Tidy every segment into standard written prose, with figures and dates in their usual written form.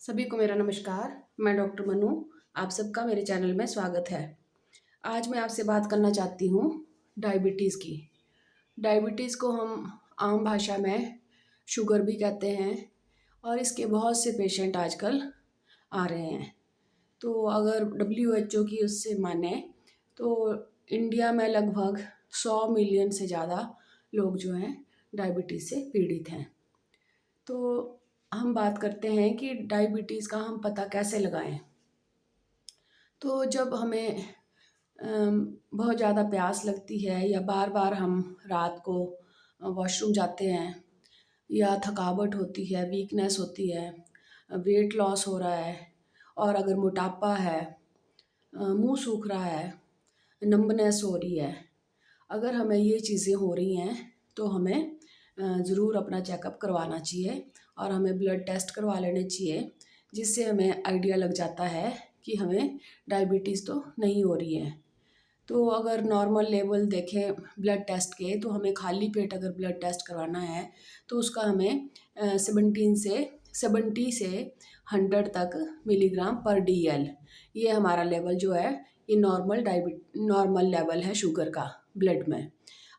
सभी को मेरा नमस्कार। मैं डॉक्टर मनु। आप सबका मेरे चैनल में स्वागत है। आज मैं आपसे बात करना चाहती हूँ डायबिटीज़ की। डायबिटीज़ को हम आम भाषा में शुगर भी कहते हैं और इसके बहुत से पेशेंट आजकल आ रहे हैं। तो अगर WHO की उससे माने तो इंडिया में लगभग 100 मिलियन से ज़्यादा लोग जो हैं डायबिटीज़ से पीड़ित हैं। तो हम बात करते हैं कि डायबिटीज़ का हम पता कैसे लगाएं। तो जब हमें बहुत ज़्यादा प्यास लगती है या बार बार हम रात को वॉशरूम जाते हैं या थकावट होती है, वीकनेस होती है, वेट लॉस हो रहा है और अगर मोटापा है, मुंह सूख रहा है, नंबनेस हो रही है, अगर हमें ये चीज़ें हो रही हैं तो हमें ज़रूर अपना चेकअप करवाना चाहिए और हमें ब्लड टेस्ट करवा लेने चाहिए, जिससे हमें आइडिया लग जाता है कि हमें डायबिटीज़ तो नहीं हो रही है। तो अगर नॉर्मल लेवल देखें ब्लड टेस्ट के, तो हमें खाली पेट अगर ब्लड टेस्ट करवाना है तो उसका हमें 70 से 100 तक मिलीग्राम पर DL, ये हमारा लेवल जो है ये नॉर्मल लेवल है शुगर का ब्लड में।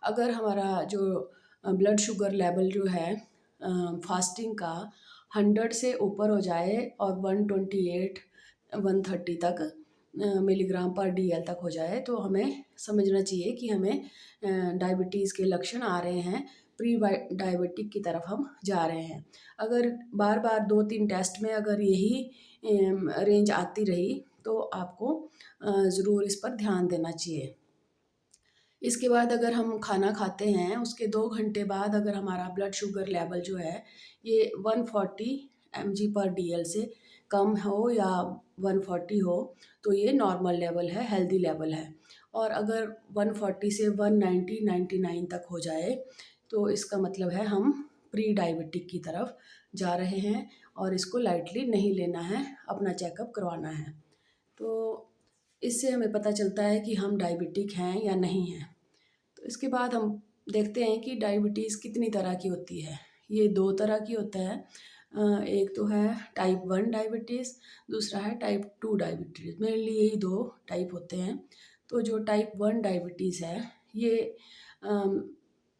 अगर हमारा जो ब्लड शुगर लेवल जो है फास्टिंग का 100 से ऊपर हो जाए और 128 130 तक मिलीग्राम पर DL तक हो जाए, तो हमें समझना चाहिए कि हमें डायबिटीज़ के लक्षण आ रहे हैं, प्री डायबिटिक की तरफ हम जा रहे हैं। अगर बार बार 2-3 टेस्ट में अगर यही रेंज आती रही तो आपको ज़रूर इस पर ध्यान देना चाहिए। इसके बाद अगर हम खाना खाते हैं उसके 2 घंटे बाद अगर हमारा ब्लड शुगर लेवल जो है ये 140 mg/dl से कम हो या 140 हो तो ये नॉर्मल लेवल है, हेल्दी लेवल है। और अगर 140 से 190-99 तक हो जाए तो इसका मतलब है हम प्री डायबिटिक की तरफ जा रहे हैं और इसको लाइटली नहीं लेना है, अपना चेकअप करवाना है। तो इससे हमें पता चलता है कि हम डायबिटिक हैं या नहीं हैं। तो इसके बाद हम देखते हैं कि डायबिटीज़ कितनी तरह की होती है। ये 2 तरह की होता है। एक तो है टाइप 1 डायबिटीज़, दूसरा है टाइप 2 डायबिटीज़। मेनली यही 2 टाइप होते हैं। तो जो टाइप 1 डायबिटीज़ है ये अम,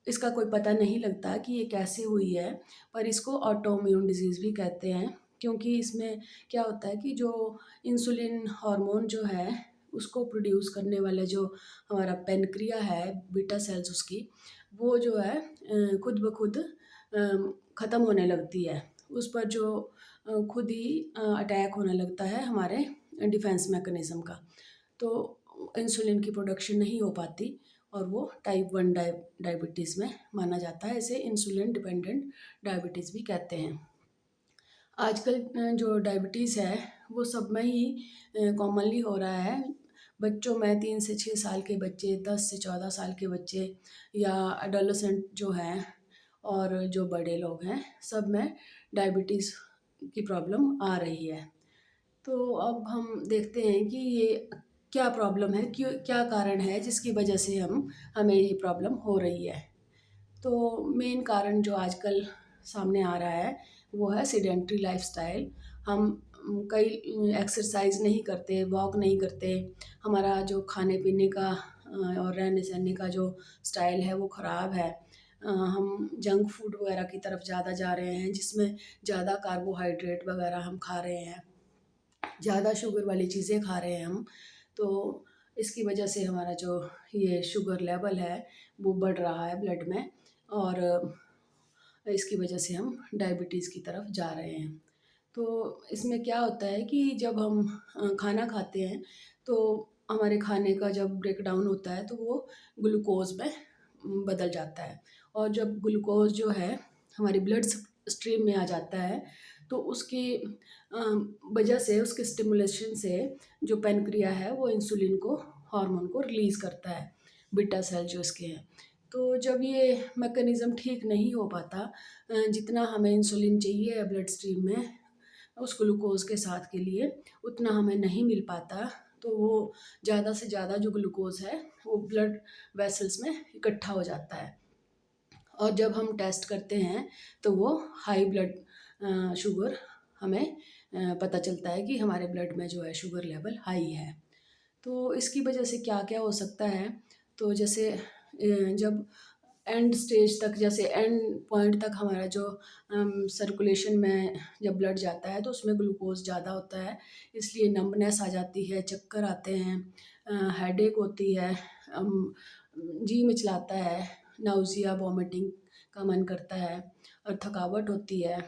इसका कोई पता नहीं लगता कि ये कैसे हुई है, पर इसको ऑटोइम्यून डिजीज़ भी कहते हैं, क्योंकि इसमें क्या होता है कि जो इंसुलिन हार्मोन जो है उसको प्रोड्यूस करने वाले जो हमारा पेनक्रिया है, बीटा सेल्स उसकी, वो जो है खुद ब खुद ख़त्म होने लगती है। उस पर जो खुद ही अटैक होने लगता है हमारे डिफेंस मैकेनिज़्म का। तो इंसुलिन की प्रोडक्शन नहीं हो पाती और वो टाइप 1 डायबिटीज़ में माना जाता है। इसे इंसुलिन डिपेंडेंट डायबिटीज़ भी कहते हैं। आजकल जो डायबिटीज़ है वो सब में ही कॉमनली हो रहा है। बच्चों में 3 से 6 साल के बच्चे, 10 से 14 साल के बच्चे या एडोलेसेंट जो हैं और जो बड़े लोग हैं, सब में डायबिटीज़ की प्रॉब्लम आ रही है। तो अब हम देखते हैं कि ये क्या प्रॉब्लम है, क्यों, क्या कारण है जिसकी वजह से हमें ये प्रॉब्लम हो रही है। तो मेन कारण जो आजकल सामने आ रहा है वो है सीडेंटरी लाइफस्टाइल। हम कई एक्सरसाइज नहीं करते, वॉक नहीं करते, हमारा जो खाने पीने का और रहने सहने का जो स्टाइल है वो ख़राब है। हम जंक फूड वगैरह की तरफ ज़्यादा जा रहे हैं, जिसमें ज़्यादा कार्बोहाइड्रेट वगैरह हम खा रहे हैं, ज़्यादा शुगर वाली चीज़ें खा रहे हैं हम। तो इसकी वजह से हमारा जो ये शुगर लेवल है वो बढ़ रहा है ब्लड में और इसकी वजह से हम डायबिटीज़ की तरफ जा रहे हैं। तो इसमें क्या होता है कि जब हम खाना खाते हैं तो हमारे खाने का जब ब्रेक डाउन होता है तो वो ग्लूकोज़ में बदल जाता है और जब ग्लूकोज़ जो है हमारी ब्लड स्ट्रीम में आ जाता है तो उसकी वजह से, उसके स्टिमुलेशन से जो पैनक्रिया है वो इंसुलिन को, हार्मोन को रिलीज़ करता है, बीटा सेल जो इसके हैं। तो जब ये मैकेनिज़्म ठीक नहीं हो पाता, जितना हमें इंसुलिन चाहिए ब्लड स्ट्रीम में उस ग्लूकोज़ के साथ के लिए उतना हमें नहीं मिल पाता, तो वो ज़्यादा से ज़्यादा जो ग्लूकोज़ है वो ब्लड वेसल्स में इकट्ठा हो जाता है और जब हम टेस्ट करते हैं तो वो हाई ब्लड शुगर हमें पता चलता है कि हमारे ब्लड में जो है शुगर लेवल हाई है। तो इसकी वजह से क्या-क्या हो सकता है, तो जैसे जब एंड स्टेज तक, जैसे एंड पॉइंट तक हमारा जो सर्कुलेशन में जब ब्लड जाता है तो उसमें ग्लूकोज़ ज़्यादा होता है, इसलिए नंबनेस आ जाती है, चक्कर आते हैं, हेडेक होती है, अम, जी मिचलाता है, नाउज़िया, वॉमिटिंग का मन करता है और थकावट होती है।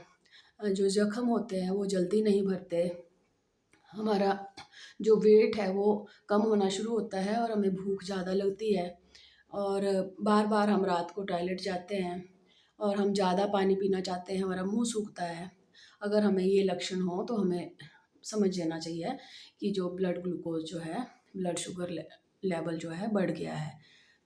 जो ज़ख्म होते हैं वो जल्दी नहीं भरते। हमारा जो वेट है वो कम होना शुरू होता है और हमें भूख ज़्यादा लगती है और बार-बार हम रात को टॉयलेट जाते हैं और हम ज़्यादा पानी पीना चाहते हैं, हमारा मुँह सूखता है। अगर हमें ये लक्षण हो तो हमें समझ लेना चाहिए कि जो ब्लड ग्लूकोज़ जो है, ब्लड शुगर लेवल जो है बढ़ गया है।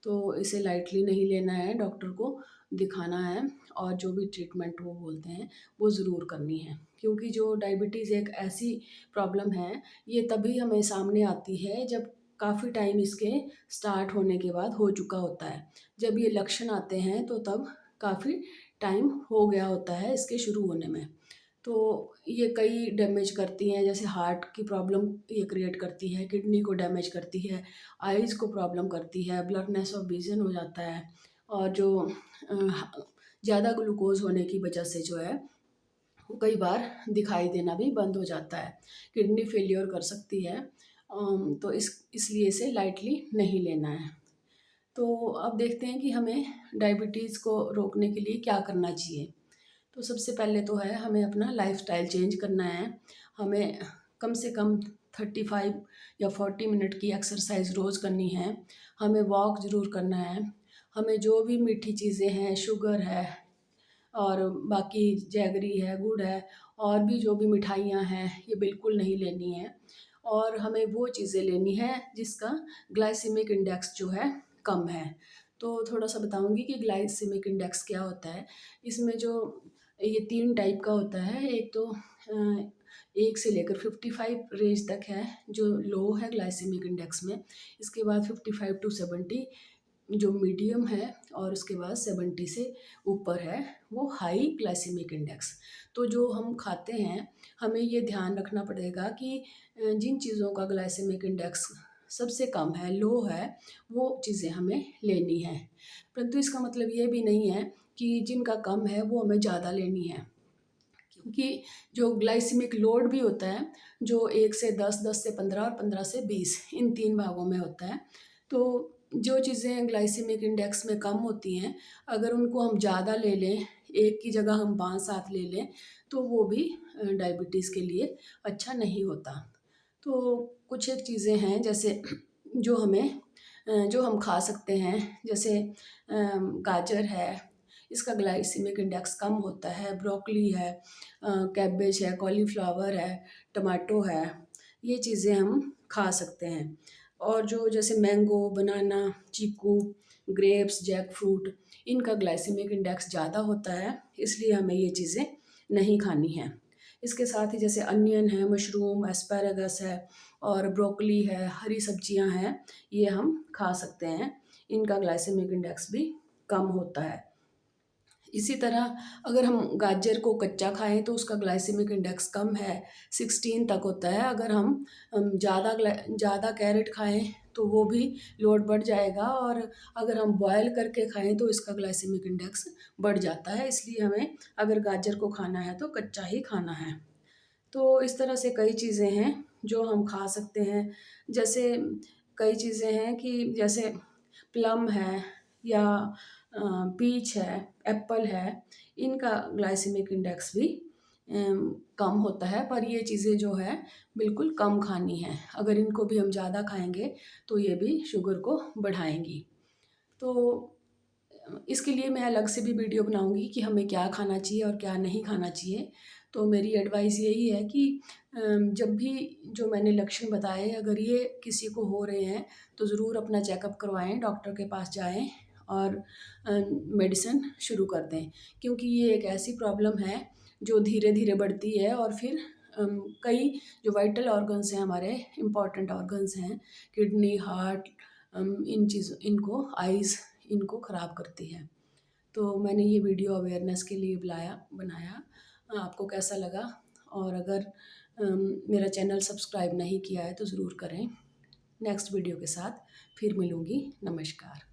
तो इसे लाइटली नहीं लेना है, डॉक्टर को दिखाना है और जो भी ट्रीटमेंट वो बोलते हैं वो ज़रूर करनी है। क्योंकि जो डायबिटीज़ एक ऐसी प्रॉब्लम है, ये तभी हमें सामने आती है जब काफ़ी टाइम इसके स्टार्ट होने के बाद हो चुका होता है। जब ये लक्षण आते हैं तो तब काफ़ी टाइम हो गया होता है इसके शुरू होने में। तो ये कई डैमेज करती हैं, जैसे हार्ट की प्रॉब्लम ये क्रिएट करती है, किडनी को डैमेज करती है, आइज़ को प्रॉब्लम करती है, ब्लरनेस ऑफ विज़न हो जाता है और जो ज़्यादा ग्लूकोज़ होने की वजह से जो है वो कई बार दिखाई देना भी बंद हो जाता है, किडनी फेल्योर कर सकती है। तो इसलिए इसे लाइटली नहीं लेना है। तो अब देखते हैं कि हमें डायबिटीज़ को रोकने के लिए क्या करना चाहिए। तो सबसे पहले तो है हमें अपना लाइफ़स्टाइल चेंज करना है। हमें कम से कम 35 या 40 मिनट की एक्सरसाइज़ रोज़ करनी है। हमें वॉक ज़रूर करना है। हमें जो भी मीठी चीज़ें हैं, शुगर है और बाकी जैगरी है, गुड़ है और भी जो भी मिठाइयाँ हैं, ये बिल्कुल नहीं लेनी है और हमें वो चीज़ें लेनी है जिसका ग्लाइसेमिक इंडेक्स जो है कम है। तो थोड़ा-सा बताऊँगी कि ग्लाइसेमिक इंडेक्स क्या होता है। इसमें जो ये 3 टाइप का होता है, एक तो 1 से लेकर 55 रेंज तक है, जो लो है ग्लाइसेमिक इंडेक्स में। इसके बाद 55 टू 70 जो मीडियम है और उसके बाद 70 से ऊपर है, वो हाई ग्लाइसेमिक इंडेक्स। तो जो हम खाते हैं, हमें ये ध्यान रखना पड़ेगा कि जिन चीज़ों का ग्लाइसेमिक इंडेक्स सबसे कम है, लो है, वो चीज़ें हमें लेनी हैं। परंतु इसका मतलब ये भी नहीं है कि जिनका कम है, वो हमें ज़्यादा लेनी है। क्योंकि जो ग्लाइसेमिक लोड भी होता है, जो 1 से 10, 10 से 15 और 15 से 20 इन 3 भागों में होता है। तो जो चीज़ें ग्लाइसेमिक इंडेक्स में कम होती हैं, अगर उनको हम ज़्यादा ले लें, एक की जगह हम 5-7 ले लें, तो वो भी डायबिटीज़ के लिए अच्छा नहीं होता। तो कुछ एक चीज़ें हैं जैसे जो हमें जो हम खा सकते हैं, जैसे गाजर है, इसका ग्लाइसेमिक इंडेक्स कम होता है, ब्रोकली है, कैबेज है, कॉलीफ्लावर है, टमाटो है, ये चीज़ें हम खा सकते हैं। और जो जैसे मैंगो, बनाना, चीकू, ग्रेप्स, जैकफ्रूट, इनका ग्लाइसेमिक इंडेक्स ज़्यादा होता है, इसलिए हमें ये चीज़ें नहीं खानी हैं। इसके साथ ही जैसे अनियन है, मशरूम, एस्पैरागस है और ब्रोकली है, हरी सब्जियां हैं, ये हम खा सकते हैं। इनका ग्लाइसेमिक इंडेक्स भी कम होता है। इसी तरह अगर हम गाजर को कच्चा खाएँ तो उसका ग्लाइसेमिक इंडेक्स कम है, 16 तक होता है। अगर हम ज़्यादा कैरेट खाएँ तो वो भी लोड बढ़ जाएगा और अगर हम बॉयल करके खाएँ तो इसका ग्लाइसेमिक इंडेक्स बढ़ जाता है। इसलिए हमें अगर गाजर को खाना है तो कच्चा ही खाना है। तो इस तरह से कई चीज़ें हैं जो हम खा सकते हैं। जैसे कई चीज़ें हैं कि जैसे प्लम है या पीच है, एप्पल है, इनका ग्लाइसेमिक इंडेक्स भी कम होता है, पर ये चीज़ें जो है बिल्कुल कम खानी हैं। अगर इनको भी हम ज़्यादा खाएँगे तो ये भी शुगर को बढ़ाएँगी। तो इसके लिए मैं अलग से भी वीडियो बनाऊँगी कि हमें क्या खाना चाहिए और क्या नहीं खाना चाहिए। तो मेरी एडवाइस यही है कि जब भी जो मैंने लक्षण बताए अगर ये किसी को हो रहे हैं तो ज़रूर अपना चेकअप करवाएँ, डॉक्टर के पास जाएँ और मेडिसिन शुरू कर दें। क्योंकि ये एक ऐसी प्रॉब्लम है जो धीरे-धीरे बढ़ती है और फिर कई जो वाइटल ऑर्गन्स हैं हमारे, इम्पोर्टेंट ऑर्गन्स हैं, किडनी, हार्ट, इनको आइज़, इनको ख़राब करती है। तो मैंने ये वीडियो अवेयरनेस के लिए बनाया। आपको कैसा लगा? और अगर मेरा चैनल सब्सक्राइब नहीं किया है तो ज़रूर करें। नेक्स्ट वीडियो के साथ फिर मिलूँगी। नमस्कार।